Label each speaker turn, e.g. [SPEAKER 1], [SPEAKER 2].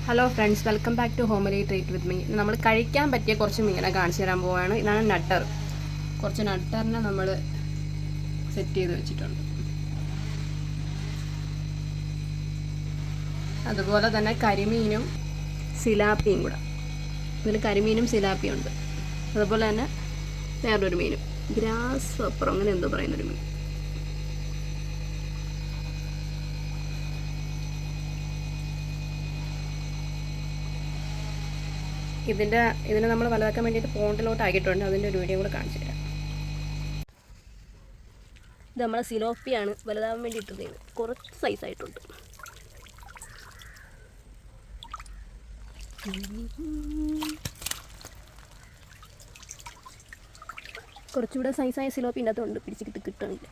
[SPEAKER 1] Hello friends, welcome back to Homely Treat with me. നമ്മൾ കഴിക്കാൻ പറ്റിയ കുറച്ച് മീനെ കാണിച്ചു തരാൻ പോവുകയാണ്. ഇതാണ് നട്ടർ. കുറച്ച് നട്ടറിനെ നമ്മൾ സെറ്റ് ചെയ്ത് വെച്ചിട്ടുണ്ട്. അതുപോലെ തന്നെ കരിമീനും സിലാപ്പിയും കൂടെ. ഇതിൽ കരിമീനും സിലാപ്പിയും ഉണ്ട്. അതുപോലെ തന്നെ വേറൊരു മീനും, ഗ്രാസ് അപ്പുറം അങ്ങനെ എന്തോ പറയുന്നൊരു മീൻ. ഇതിനെ നമ്മൾ വലുതാക്കാൻ വേണ്ടിയിട്ട് പോണ്ടിലോട്ട് ആക്കിയിട്ടുണ്ട്. അതിൻ്റെ ഒരു വീഡിയോ കൂടെ കാണിച്ചു തരാം. ഇത് നമ്മളെ സിലോപ്പിയാണ് വലുതാവാൻ വേണ്ടി ഇട്ടത്. കുറച്ച് സൈസായിട്ടുണ്ട്. കുറച്ചുകൂടെ സൈസായ സിലോപ്പി ഇതിനകത്തുണ്ട്, പിടിച്ചിട്ട് കിട്ടണില്ല.